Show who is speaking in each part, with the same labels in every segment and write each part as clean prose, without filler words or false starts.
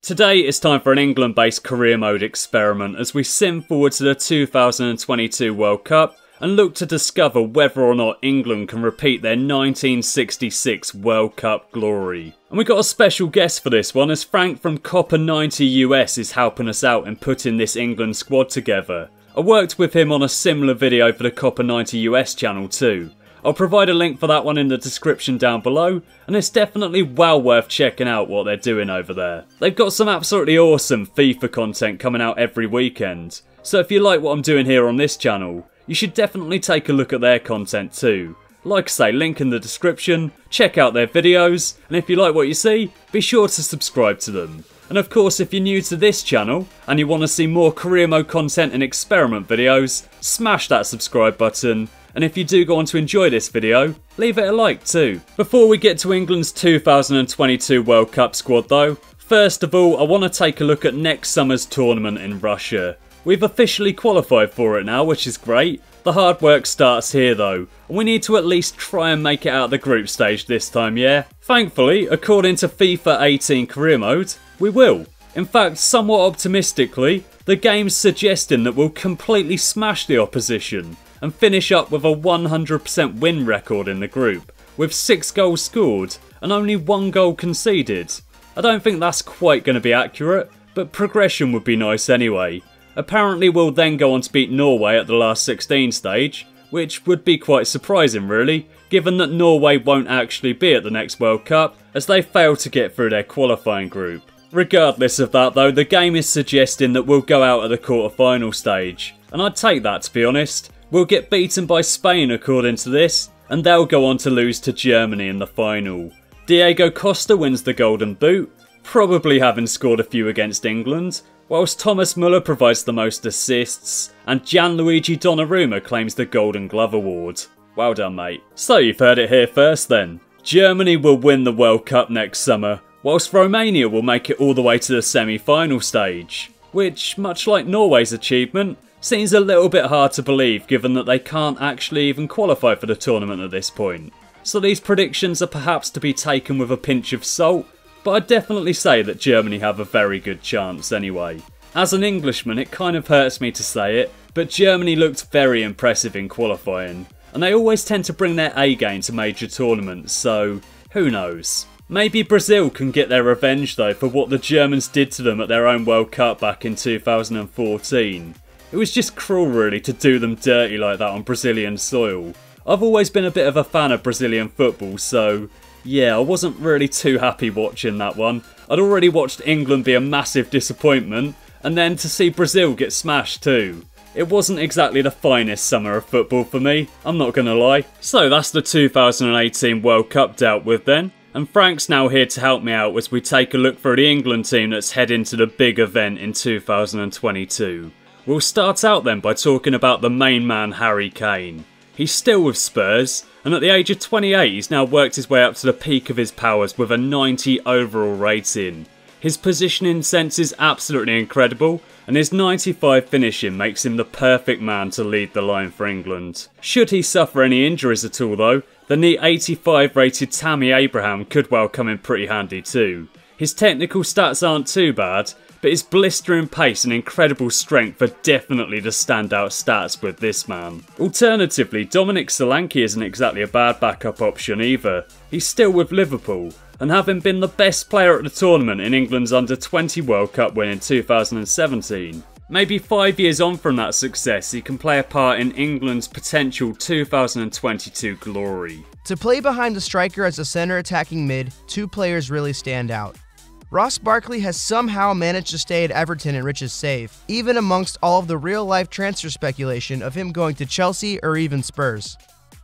Speaker 1: Today it's time for an England-based career mode experiment as we sim forward to the 2022 World Cup and look to discover whether or not England can repeat their 1966 World Cup glory. And we got a special guest for this one, as Frank from Copa90 US is helping us out in putting this England squad together. I worked with him on a similar video for the Copa90 US channel too. I'll provide a link for that one in the description down below, and it's definitely well worth checking out what they're doing over there. They've got some absolutely awesome FIFA content coming out every weekend, so if you like what I'm doing here on this channel, you should definitely take a look at their content too. Like I say, link in the description, check out their videos, and if you like what you see, be sure to subscribe to them. And of course, if you're new to this channel and you want to see more career mode content and experiment videos, smash that subscribe button. And if you do go on to enjoy this video, leave it a like too. Before we get to England's 2022 World Cup squad though, first of all I want to take a look at next summer's tournament in Russia. We've officially qualified for it now, which is great. The hard work starts here though, and we need to at least try and make it out of the group stage this time, yeah? Thankfully, according to FIFA 18 career mode, we will. In fact, somewhat optimistically, the game's suggesting that we'll completely smash the opposition and finish up with a 100% win record in the group, with 6 goals scored and only 1 goal conceded. I don't think that's quite going to be accurate, but progression would be nice anyway. Apparently we'll then go on to beat Norway at the last 16 stage, which would be quite surprising really, given that Norway won't actually be at the next World Cup as they failed to get through their qualifying group. Regardless of that though, the game is suggesting that we'll go out at the quarter-final stage, and I'd take that to be honest. We'll get beaten by Spain according to this, and they'll go on to lose to Germany in the final. Diego Costa wins the Golden Boot, probably having scored a few against England, whilst Thomas Muller provides the most assists, and Gianluigi Donnarumma claims the Golden Glove award. Well done mate. So you've heard it here first then. Germany will win the World Cup next summer, whilst Romania will make it all the way to the semi-final stage, which, much like Norway's achievement, seems a little bit hard to believe given that they can't actually even qualify for the tournament at this point. So these predictions are perhaps to be taken with a pinch of salt, but I'd definitely say that Germany have a very good chance anyway. As an Englishman, it kind of hurts me to say it, but Germany looked very impressive in qualifying, and they always tend to bring their A game to major tournaments, so who knows. Maybe Brazil can get their revenge though for what the Germans did to them at their own World Cup back in 2014. It was just cruel really to do them dirty like that on Brazilian soil. I've always been a bit of a fan of Brazilian football, so yeah, I wasn't really too happy watching that one. I'd already watched England be a massive disappointment, and then to see Brazil get smashed too. It wasn't exactly the finest summer of football for me, I'm not gonna lie. So that's the 2018 World Cup dealt with then, and Frank's now here to help me out as we take a look for the England team that's heading to the big event in 2022. We'll start out then by talking about the main man Harry Kane. He's still with Spurs, and at the age of 28 he's now worked his way up to the peak of his powers with a 90 overall rating. His positioning sense is absolutely incredible, and his 95 finishing makes him the perfect man to lead the line for England. Should he suffer any injuries at all though, the neat 85 rated Tammy Abraham could well come in pretty handy too. His technical stats aren't too bad, but his blistering pace and incredible strength are definitely the standout stats with this man. Alternatively, Dominic Solanke isn't exactly a bad backup option either. He's still with Liverpool, and having been the best player at the tournament in England's under-20 World Cup win in 2017. Maybe 5 years on from that success, he can play a part in England's potential 2022 glory.
Speaker 2: To play behind the striker as a center attacking mid, 2 players really stand out. Ross Barkley has somehow managed to stay at Everton and Rich's save, even amongst all of the real-life transfer speculation of him going to Chelsea or even Spurs.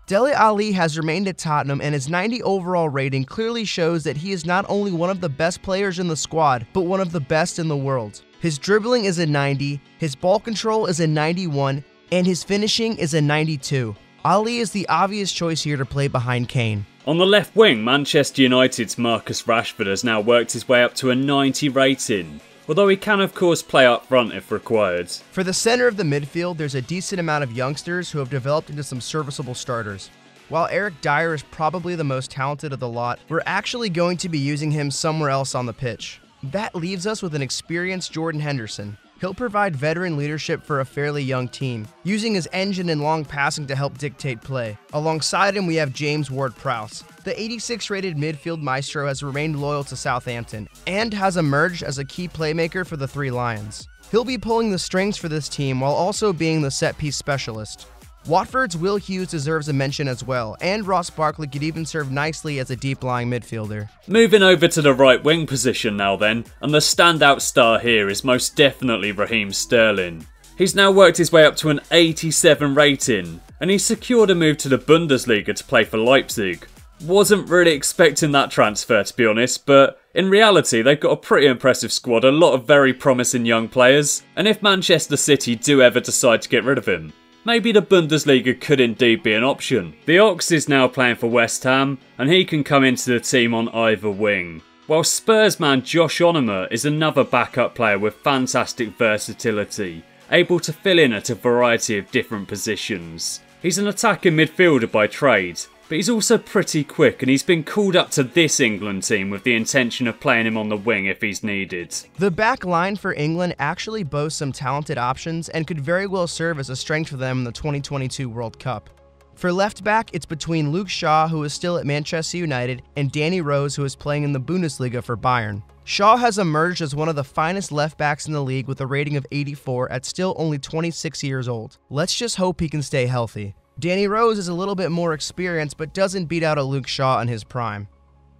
Speaker 2: Dele Alli has remained at Tottenham, and his 90 overall rating clearly shows that he is not only one of the best players in the squad, but one of the best in the world. His dribbling is a 90, his ball control is a 91, and his finishing is a 92. Ali is the obvious choice here to play behind Kane.
Speaker 1: On the left wing, Manchester United's Marcus Rashford has now worked his way up to a 90 rating, although he can of course play up front if required.
Speaker 2: For the center of the midfield, there's a decent amount of youngsters who have developed into some serviceable starters. While Eric Dyer is probably the most talented of the lot, we're actually going to be using him somewhere else on the pitch. That leaves us with an experienced Jordan Henderson. He'll provide veteran leadership for a fairly young team, using his engine and long passing to help dictate play. Alongside him, we have James Ward-Prowse. The 86-rated midfield maestro has remained loyal to Southampton and has emerged as a key playmaker for the Three Lions. He'll be pulling the strings for this team while also being the set-piece specialist. Watford's Will Hughes deserves a mention as well, and Ross Barkley could even serve nicely as a deep-lying midfielder.
Speaker 1: Moving over to the right wing position now then, and the standout star here is most definitely Raheem Sterling. He's now worked his way up to an 87 rating, and he's secured a move to the Bundesliga to play for Leipzig. Wasn't really expecting that transfer, to be honest, but in reality they've got a pretty impressive squad, a lot of very promising young players, and if Manchester City do ever decide to get rid of him, maybe the Bundesliga could indeed be an option. The Ox is now playing for West Ham, and he can come into the team on either wing. While Spurs man Josh Onomah is another backup player with fantastic versatility, able to fill in at a variety of different positions. He's an attacking midfielder by trade, but he's also pretty quick, and he's been called up to this England team with the intention of playing him on the wing if he's needed.
Speaker 2: The back line for England actually boasts some talented options and could very well serve as a strength for them in the 2022 World Cup. For left back, it's between Luke Shaw, who is still at Manchester United, and Danny Rose, who is playing in the Bundesliga for Bayern. Shaw has emerged as one of the finest left backs in the league with a rating of 84 at still only 26 years old. Let's just hope he can stay healthy. Danny Rose is a little bit more experienced but doesn't beat out a Luke Shaw in his prime.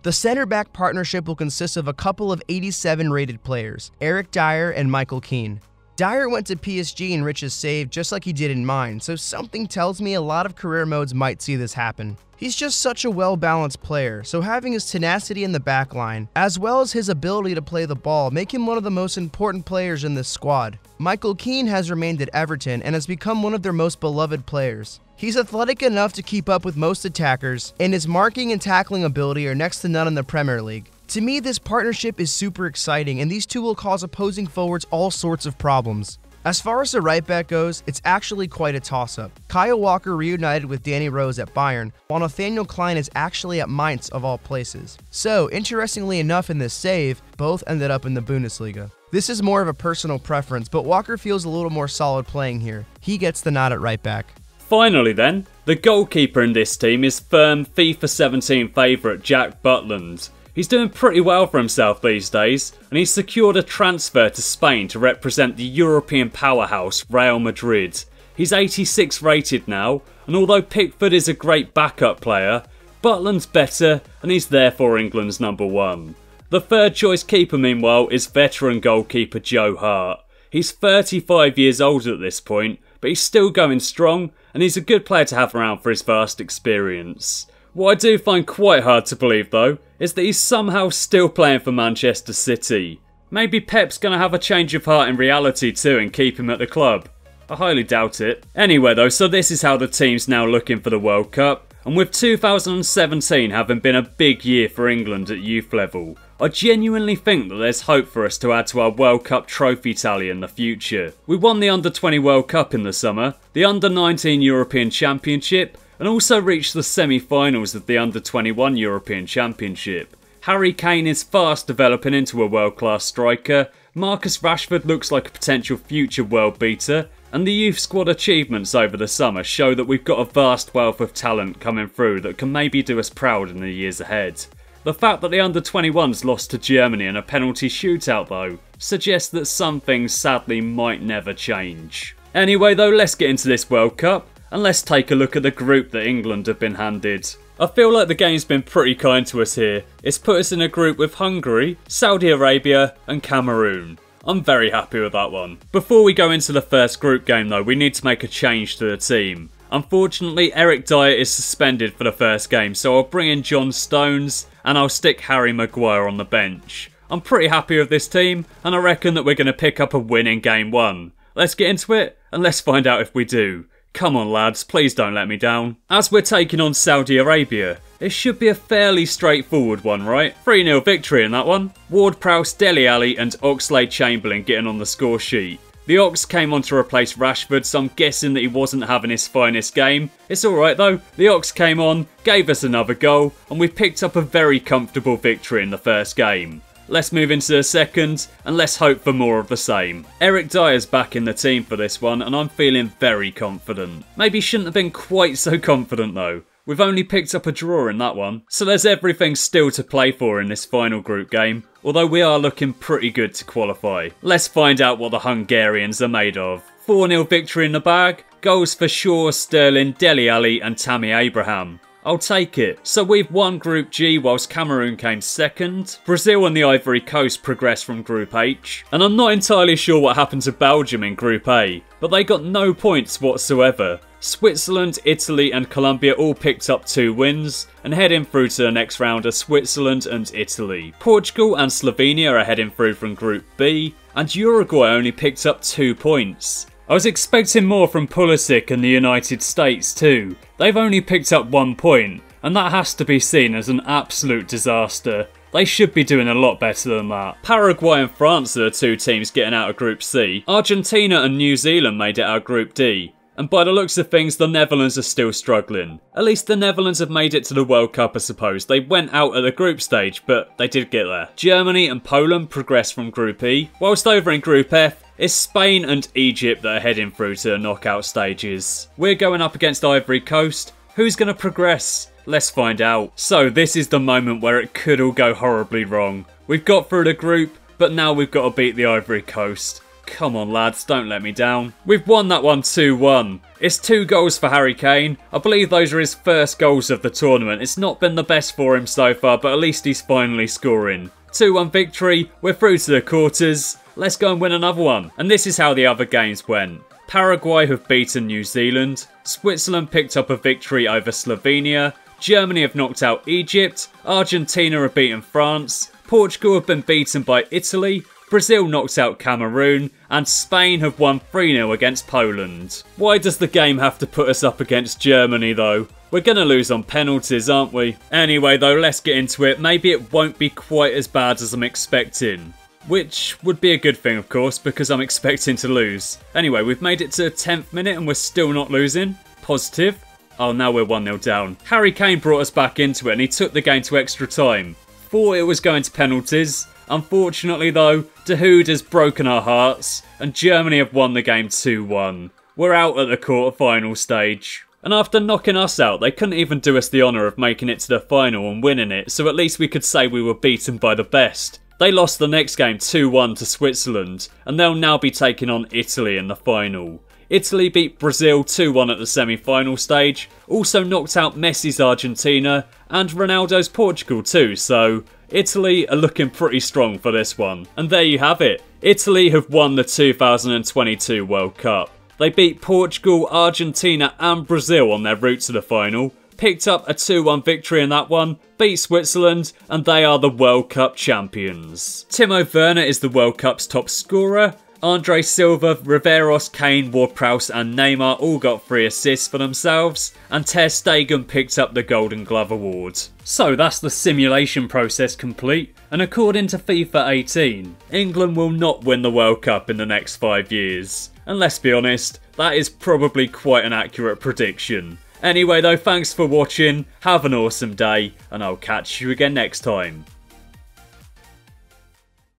Speaker 2: The center-back partnership will consist of a couple of 87-rated players, Eric Dyer and Michael Keane. Dyer went to PSG in Rich's save just like he did in mine, so something tells me a lot of career modes might see this happen. He's just such a well-balanced player, so having his tenacity in the backline, as well as his ability to play the ball, make him one of the most important players in this squad. Michael Keane has remained at Everton and has become one of their most beloved players. He's athletic enough to keep up with most attackers, and his marking and tackling ability are next to none in the Premier League. To me, this partnership is super exciting, and these two will cause opposing forwards all sorts of problems. As far as the right back goes, it's actually quite a toss-up. Kyle Walker reunited with Danny Rose at Bayern, while Nathaniel Klein is actually at Mainz of all places. So, interestingly enough in this save, both ended up in the Bundesliga. This is more of a personal preference, but Walker feels a little more solid playing here. He gets the nod at right back.
Speaker 1: Finally then, the goalkeeper in this team is firm FIFA 17 favourite Jack Butland. He's doing pretty well for himself these days, and he's secured a transfer to Spain to represent the European powerhouse Real Madrid. He's 86 rated now, and although Pickford is a great backup player, Butland's better and he's therefore England's number one. The third choice keeper meanwhile is veteran goalkeeper Joe Hart. He's 35 years old at this point, but he's still going strong, and he's a good player to have around for his vast experience. What I do find quite hard to believe though, is that he's somehow still playing for Manchester City. Maybe Pep's going to have a change of heart in reality too and keep him at the club. I highly doubt it. Anyway though, so this is how the team's now looking for the World Cup, and with 2017 having been a big year for England at youth level, I genuinely think that there's hope for us to add to our World Cup trophy tally in the future. We won the Under-20 World Cup in the summer, the Under-19 European Championship, and also reached the semi-finals of the Under-21 European Championship. Harry Kane is fast developing into a world-class striker, Marcus Rashford looks like a potential future world beater, and the youth squad achievements over the summer show that we've got a vast wealth of talent coming through that can maybe do us proud in the years ahead. The fact that the Under-21s lost to Germany in a penalty shootout though, suggests that some things sadly might never change. Anyway though, let's get into this World Cup, and let's take a look at the group that England have been handed. I feel like the game's been pretty kind to us here. It's put us in a group with Hungary, Saudi Arabia and Cameroon. I'm very happy with that one. Before we go into the first group game though, we need to make a change to the team. Unfortunately, Eric Dyer is suspended for the first game, so I'll bring in John Stones and I'll stick Harry Maguire on the bench. I'm pretty happy with this team, and I reckon that we're going to pick up a win in game one. Let's get into it, and let's find out if we do. Come on lads, please don't let me down. As we're taking on Saudi Arabia, it should be a fairly straightforward one, right? 3-0 victory in that one. Ward-Prowse, Dele Alli and Oxlade-Chamberlain getting on the score sheet. The Ox came on to replace Rashford, so I'm guessing that he wasn't having his finest game. It's alright though, the Ox came on, gave us another goal, and we picked up a very comfortable victory in the first game. let's move into the second, and let's hope for more of the same. Eric Dyer's back in the team for this one, and I'm feeling very confident. Maybe shouldn't have been quite so confident though. We've only picked up a draw in that one, so there's everything still to play for in this final group game, although we are looking pretty good to qualify. Let's find out what the Hungarians are made of. 4-0 victory in the bag, goals for Shaw, Sterling, Dele Alli and Tammy Abraham. I'll take it. So we've won Group G whilst Cameroon came second. Brazil and the Ivory Coast progressed from Group H. And I'm not entirely sure what happened to Belgium in Group A, but they got no points whatsoever. Switzerland, Italy and Colombia all picked up 2 wins, and heading through to the next round are Switzerland and Italy. Portugal and Slovenia are heading through from Group B, and Uruguay only picked up 2 points. I was expecting more from Pulisic and the United States too. They've only picked up 1 point, and that has to be seen as an absolute disaster. They should be doing a lot better than that. Paraguay and France are the 2 teams getting out of Group C. Argentina and New Zealand made it out of Group D. And by the looks of things, the Netherlands are still struggling. At least the Netherlands have made it to the World Cup, I suppose. They went out at the group stage, but they did get there. Germany and Poland progressed from Group E, whilst over in Group F, it's Spain and Egypt that are heading through to the knockout stages. We're going up against Ivory Coast. Who's going to progress? Let's find out. So this is the moment where it could all go horribly wrong. We've got through the group, but now we've got to beat the Ivory Coast. Come on lads, don't let me down. We've won that one 2-1. It's 2 goals for Harry Kane. I believe those are his first goals of the tournament. It's not been the best for him so far, but at least he's finally scoring. 2-1 victory, we're through to the quarters. Let's go and win another one. And this is how the other games went. Paraguay have beaten New Zealand. Switzerland picked up a victory over Slovenia. Germany have knocked out Egypt. Argentina have beaten France. Portugal have been beaten by Italy. Brazil knocked out Cameroon, and Spain have won 3-0 against Poland. Why does the game have to put us up against Germany though? We're going to lose on penalties, aren't we? Anyway though, let's get into it. Maybe it won't be quite as bad as I'm expecting. Which would be a good thing, of course, because I'm expecting to lose. Anyway, we've made it to the 10th minute and we're still not losing. Positive. Oh, now we're 1-0 down. Harry Kane brought us back into it and he took the game to extra time. Thought it was going to penalties. Unfortunately though, De Hood has broken our hearts and Germany have won the game 2-1. We're out at the quarter-final stage. And after knocking us out, they couldn't even do us the honour of making it to the final and winning it, so at least we could say we were beaten by the best. They lost the next game 2-1 to Switzerland, and they'll now be taking on Italy in the final. Italy beat Brazil 2-1 at the semi-final stage, also knocked out Messi's Argentina and Ronaldo's Portugal too, so Italy are looking pretty strong for this one. And there you have it. Italy have won the 2022 World Cup. They beat Portugal, Argentina and Brazil on their route to the final, picked up a 2-1 victory in that one, beat Switzerland, and they are the World Cup champions. Timo Werner is the World Cup's top scorer. Andre Silva, Riveros, Kane, Ward-Prowse and Neymar all got 3 assists for themselves, and Ter Stegen picked up the Golden Glove award. So that's the simulation process complete, and according to FIFA 18, England will not win the World Cup in the next 5 years. And let's be honest, that is probably quite an accurate prediction. Anyway though, thanks for watching, have an awesome day, and I'll catch you again next time.